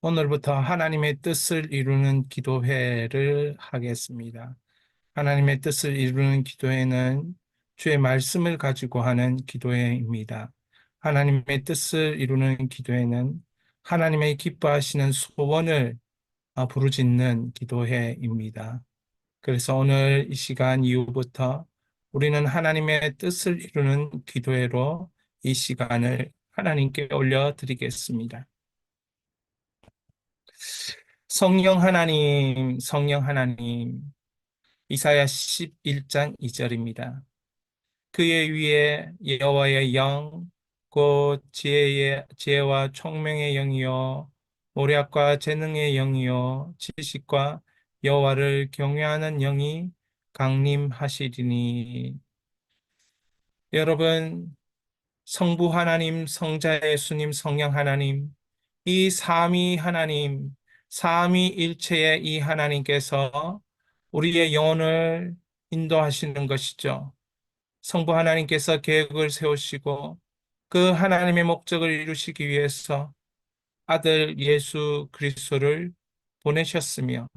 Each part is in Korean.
오늘부터 하나님의 뜻을 이루는 기도회를 하겠습니다. 하나님의 뜻을 이루는 기도회는 주의 말씀을 가지고 하는 기도회입니다. 하나님의 뜻을 이루는 기도회는 하나님의 기뻐하시는 소원을 부르짖는 기도회입니다. 그래서 오늘 이 시간 이후부터 우리는 하나님의 뜻을 이루는 기도회로 이 시간을 하나님께 올려드리겠습니다. 성령 하나님, 성령 하나님, 이사야 11장 2절입니다. 그의 위에 여호와의 영, 곧 지혜와 총명의 영이요, 모략과 재능의 영이요, 지식과 여호와를 경외하는 영이 강림하시리니. 여러분, 성부 하나님, 성자 예수님, 성령 하나님, 이 삼위 하나님, 삼위일체의 이 하나님께서 우리의 영혼을 인도하시는 것이죠. 성부 하나님께서 계획을 세우시고 그 하나님의 목적을 이루시기 위해서 아들 예수 그리스도를 보내셨으며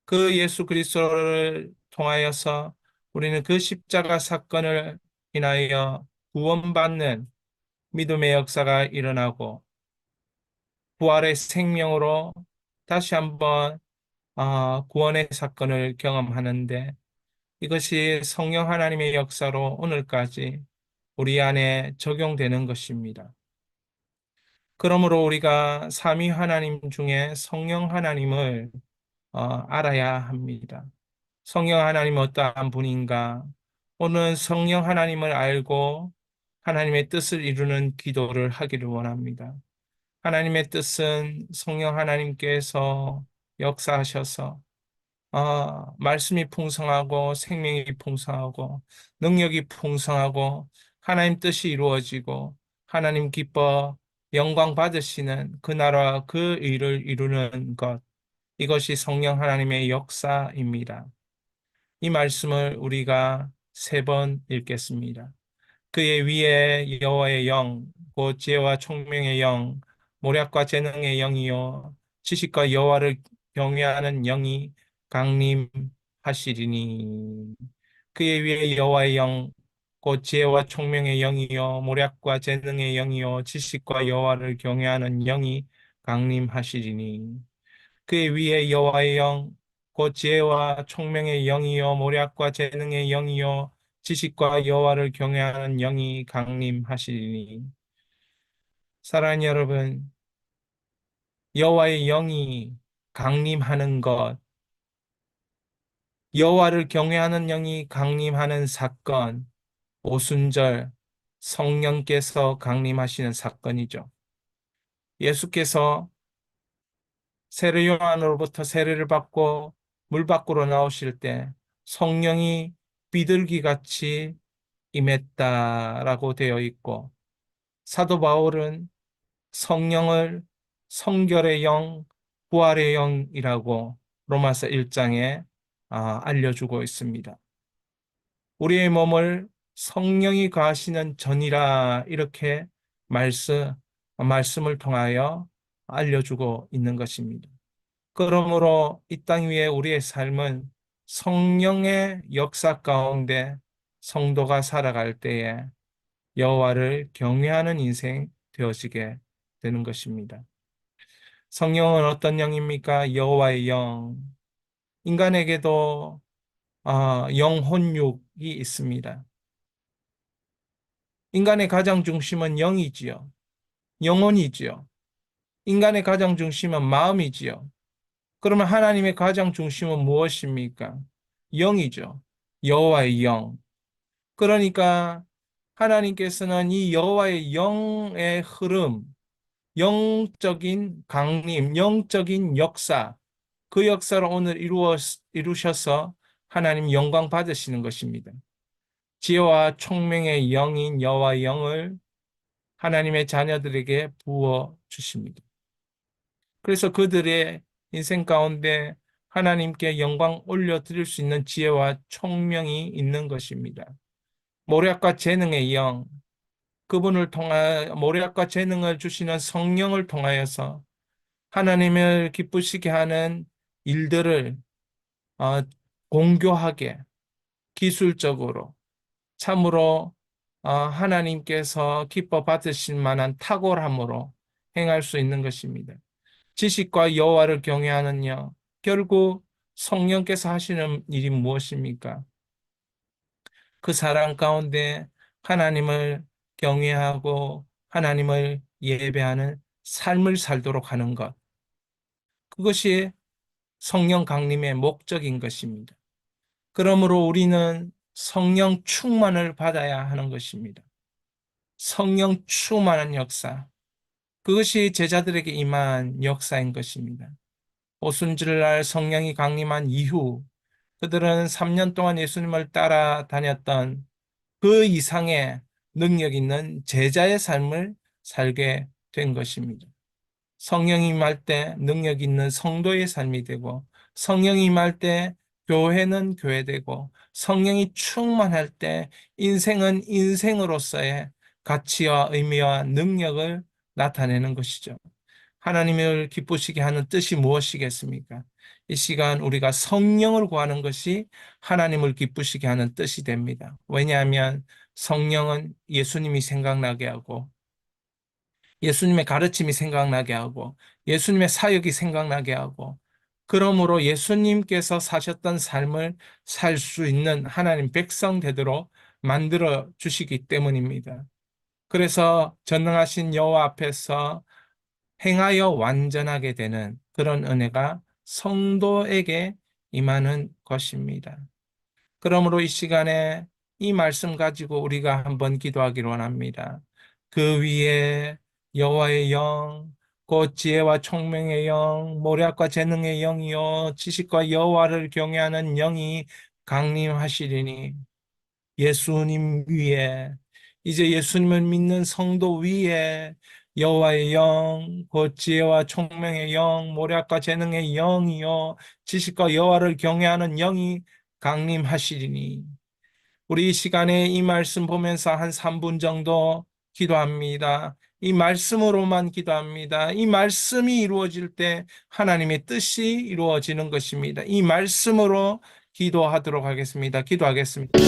그 예수 그리스도를 통하여서 우리는 그 십자가 사건을 인하여 구원받는 믿음의 역사가 일어나고 부활의 생명으로 다시 한번 구원의 사건을 경험하는데 이것이 성령 하나님의 역사로 오늘까지 우리 안에 적용되는 것입니다. 그러므로 우리가 삼위 하나님 중에 성령 하나님을 알아야 합니다. 성령 하나님은 어떠한 분인가? 오늘 성령 하나님을 알고 하나님의 뜻을 이루는 기도를 하기를 원합니다. 하나님의 뜻은 성령 하나님께서 역사하셔서 말씀이 풍성하고 생명이 풍성하고 능력이 풍성하고 하나님 뜻이 이루어지고 하나님 기뻐 영광 받으시는 그 나라 그 일을 이루는 것, 이것이 성령 하나님의 역사입니다. 이 말씀을 우리가 세 번 읽겠습니다. 그의 위에 여호와의 영, 곧 지혜와 총명의 영, 모략과 재능의 영이요 지식과 여호와를 경외하는 영이 강림하시리니. 그의 위에 여호와의 영, 곧 지혜와 총명의 영이요 모략과 재능의 영이요 지식과 여호와를 경외하는 영이 강림하시리니. 그의 위에 여호와의 영, 곧 지혜와 총명의 영이요 모략과 재능의 영이요 지식과 여호와를 경외하는 영이 강림하시리니. 사랑하는 여러분, 여호와의 영이 강림하는 것, 여호와를 경외하는 영이 강림하는 사건, 오순절 성령께서 강림하시는 사건이죠. 예수께서 세례 요한으로부터 세례를 받고 물 밖으로 나오실 때 성령이 비둘기 같이 임했다라고 되어 있고, 사도 바울은 성령을 성결의 영, 부활의 영이라고 로마서 1장에 알려주고 있습니다. 우리의 몸을 성령이 거하시는 전이라 이렇게 말씀을 통하여 알려주고 있는 것입니다. 그러므로 이 땅 위에 우리의 삶은 성령의 역사 가운데 성도가 살아갈 때에 여호와를 경외하는 인생 되어지게 되는 것입니다. 성령은 어떤 영입니까? 여호와의 영. 인간에게도 영혼육이 있습니다. 인간의 가장 중심은 영이지요. 영혼이지요. 인간의 가장 중심은 마음이지요. 그러면 하나님의 가장 중심은 무엇입니까? 영이죠. 여호와의 영. 그러니까 하나님께서는 이 여호와의 영의 흐름, 영적인 강림, 영적인 역사, 그 역사를 오늘 이루셔서 하나님 영광 받으시는 것입니다. 지혜와 총명의 영인 여호와의 영을 하나님의 자녀들에게 부어 주십니다. 그래서 그들의 인생 가운데 하나님께 영광 올려드릴 수 있는 지혜와 총명이 있는 것입니다. 모략과 재능의 영, 그분을 통하여 모략과 재능을 주시는 성령을 통하여서 하나님을 기쁘시게 하는 일들을 어, 공교하게 기술적으로 참으로 하나님께서 기뻐 받으실 만한 탁월함으로 행할 수 있는 것입니다. 지식과 여호와를 경외하는요. 결국 성령께서 하시는 일이 무엇입니까? 그 사람 가운데 하나님을 경외하고 하나님을 예배하는 삶을 살도록 하는 것. 그것이 성령 강림의 목적인 것입니다. 그러므로 우리는 성령 충만을 받아야 하는 것입니다. 성령 충만한 역사. 그것이 제자들에게 임한 역사인 것입니다. 오순절날 성령이 강림한 이후 그들은 3년 동안 예수님을 따라다녔던 그 이상의 능력 있는 제자의 삶을 살게 된 것입니다. 성령이 임할 때 능력 있는 성도의 삶이 되고 성령이 임할 때 교회는 교회되고 성령이 충만할 때 인생은 인생으로서의 가치와 의미와 능력을 나타내는 것이죠. 하나님을 기쁘시게 하는 뜻이 무엇이겠습니까? 이 시간 우리가 성령을 구하는 것이 하나님을 기쁘시게 하는 뜻이 됩니다. 왜냐하면 성령은 예수님이 생각나게 하고 예수님의 가르침이 생각나게 하고 예수님의 사역이 생각나게 하고 그러므로 예수님께서 사셨던 삶을 살 수 있는 하나님 백성 되도록 만들어 주시기 때문입니다. 그래서 전능하신 여호와 앞에서 행하여 완전하게 되는 그런 은혜가 성도에게 임하는 것입니다. 그러므로 이 시간에 이 말씀 가지고 우리가 한번 기도하기를 원합니다. 그 위에 여호와의 영, 곧 지혜와 총명의 영, 모략과 재능의 영이요 지식과 여호와를 경외하는 영이 강림하시리니 예수님 위에 이제 예수님을 믿는 성도 위에 여호와의 영, 곧 지혜와 총명의 영, 모략과 재능의 영이요 지식과 여호와를 경외하는 영이 강림하시리니 우리 이 시간에 이 말씀 보면서 한 3분 정도 기도합니다. 이 말씀으로만 기도합니다. 이 말씀이 이루어질 때 하나님의 뜻이 이루어지는 것입니다. 이 말씀으로 기도하도록 하겠습니다. 기도하겠습니다.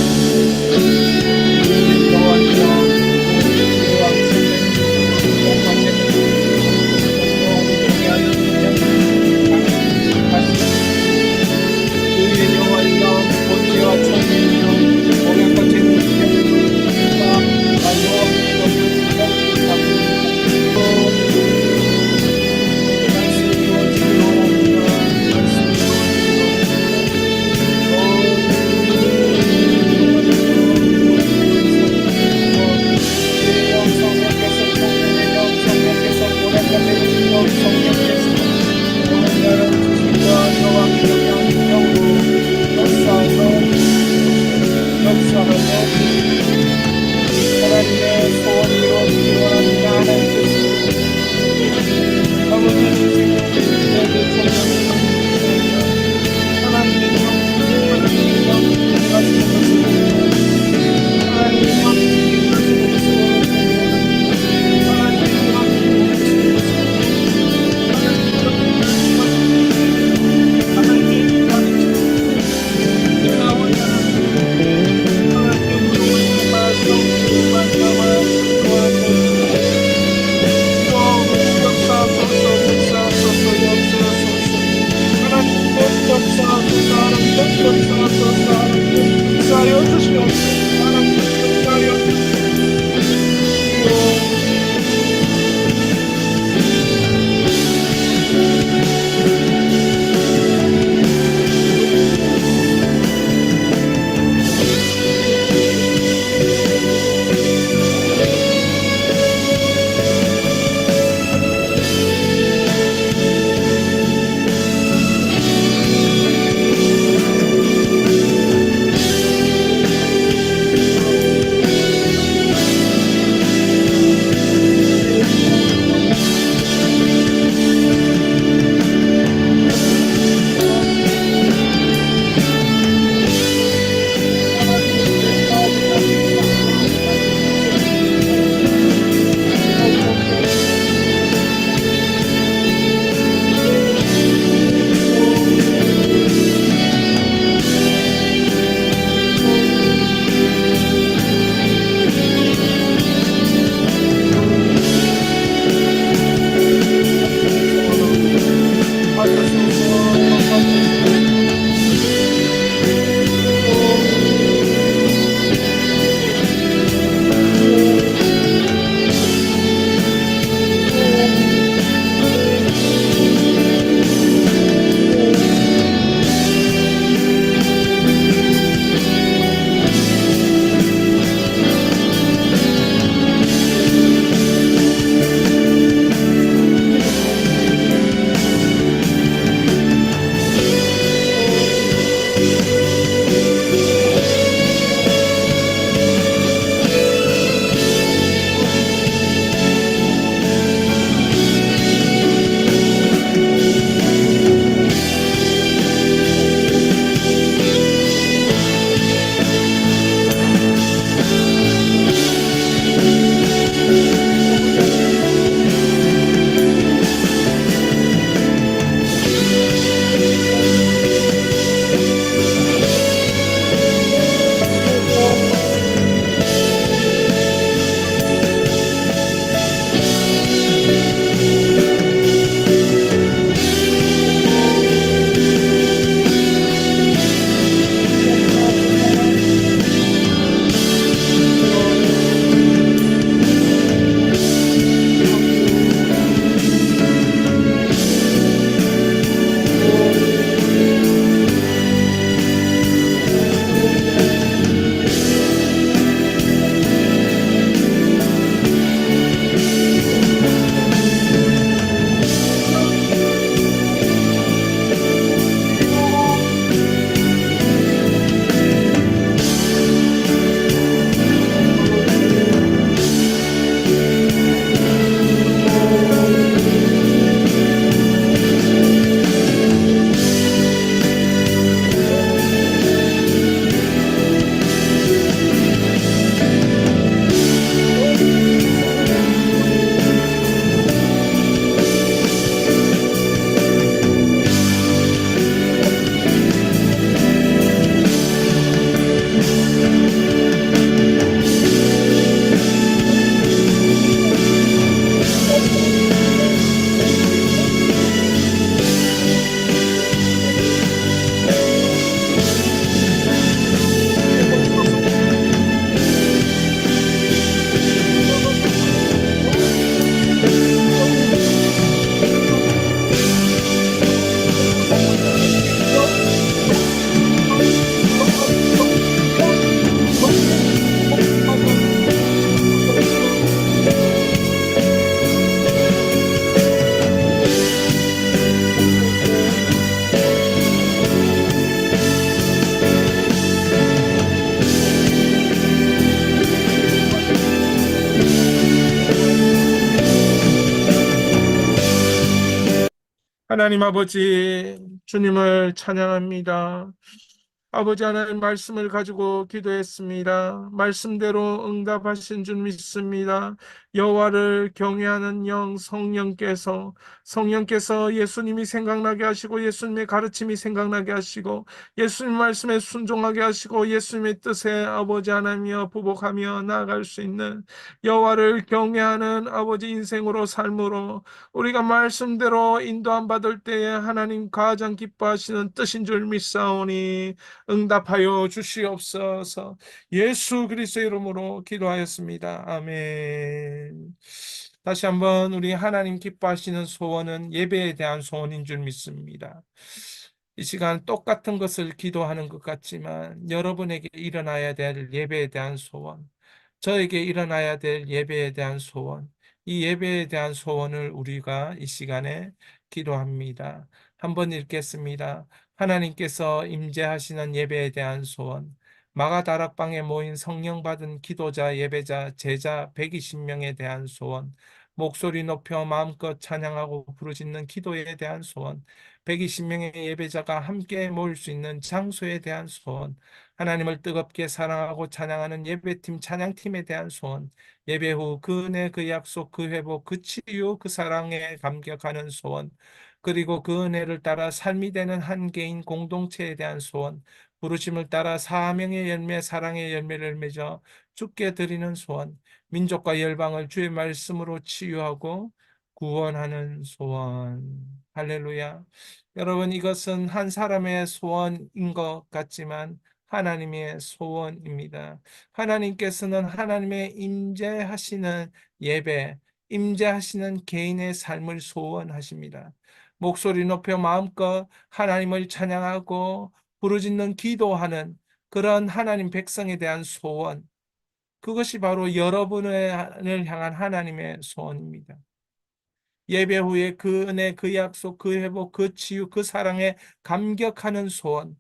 하나님 아버지, 주님을 찬양합니다. 아버지 하나님 말씀을 가지고 기도했습니다. 말씀대로 응답하신 줄 믿습니다. 여호와를 경외하는 영 성령께서 예수님이 생각나게 하시고 예수님의 가르침이 생각나게 하시고 예수님 말씀에 순종하게 하시고 예수님의 뜻에 아버지 하나님이여 부복하며 나아갈 수 있는 여호와를 경외하는 아버지 인생으로 삶으로 우리가 말씀대로 인도함 받을 때에 하나님 가장 기뻐하시는 뜻인 줄 믿사오니 응답하여 주시옵소서. 예수 그리스도의 이름으로 기도하였습니다. 아멘. 다시 한번 우리 하나님 기뻐하시는 소원은 예배에 대한 소원인 줄 믿습니다. 이 시간 똑같은 것을 기도하는 것 같지만 여러분에게 일어나야 될 예배에 대한 소원, 저에게 일어나야 될 예배에 대한 소원, 이 예배에 대한 소원을 우리가 이 시간에 기도합니다. 한번 읽겠습니다. 하나님께서 임재하시는 예배에 대한 소원, 마가다락방에 모인 성령 받은 기도자, 예배자, 제자 120명에 대한 소원, 목소리 높여 마음껏 찬양하고 부르짖는 기도에 대한 소원, 120명의 예배자가 함께 모일 수 있는 장소에 대한 소원, 하나님을 뜨겁게 사랑하고 찬양하는 예배팀, 찬양팀에 대한 소원, 예배 후 그 은혜, 그 약속, 그 회복, 그 치유, 그 사랑에 감격하는 소원, 그리고 그 은혜를 따라 삶이 되는 한 개인 공동체에 대한 소원, 부르심을 따라 사명의 열매, 사랑의 열매를 맺어 주께 드리는 소원, 민족과 열방을 주의 말씀으로 치유하고 구원하는 소원. 할렐루야. 여러분, 이것은 한 사람의 소원인 것 같지만 하나님의 소원입니다. 하나님께서는 하나님의 임재하시는 예배, 임재하시는 개인의 삶을 소원하십니다. 목소리 높여 마음껏 하나님을 찬양하고 부르짖는 기도하는 그런 하나님 백성에 대한 소원, 그것이 바로 여러분을 향한 하나님의 소원입니다. 예배 후에 그 은혜, 그 약속, 그 회복, 그 치유, 그 사랑에 감격하는 소원,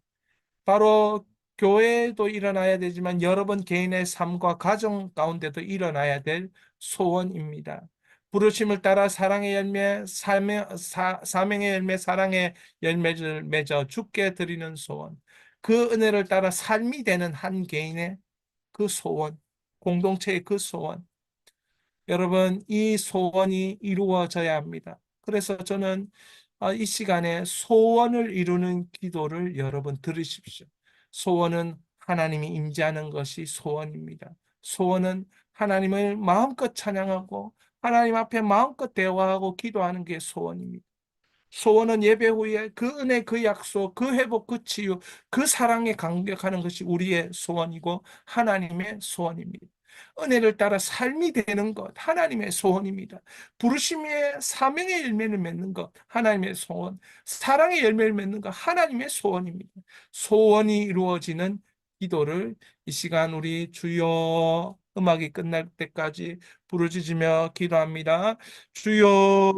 바로 교회에도 일어나야 되지만 여러분 개인의 삶과 가정 가운데도 일어나야 될 소원입니다. 부르심을 따라 사랑의 열매, 사명의 열매, 사랑의 열매를 맺어 주께 드리는 소원, 그 은혜를 따라 삶이 되는 한 개인의 그 소원, 공동체의 그 소원, 여러분, 이 소원이 이루어져야 합니다. 그래서 저는 이 시간에 소원을 이루는 기도를 여러분 들으십시오. 소원은 하나님이 임재하는 것이 소원입니다. 소원은 하나님을 마음껏 찬양하고 하나님 앞에 마음껏 대화하고 기도하는 게 소원입니다. 소원은 예배 후에 그 은혜, 그 약속, 그 회복, 그 치유, 그 사랑에 감격하는 것이 우리의 소원이고 하나님의 소원입니다. 은혜를 따라 삶이 되는 것, 하나님의 소원입니다. 부르심의 사명의 열매를 맺는 것, 하나님의 소원, 사랑의 열매를 맺는 것, 하나님의 소원입니다. 소원이 이루어지는 기도를 이 시간 우리 주여, 음악이 끝날 때까지 부르짖으며 기도합니다. 주여.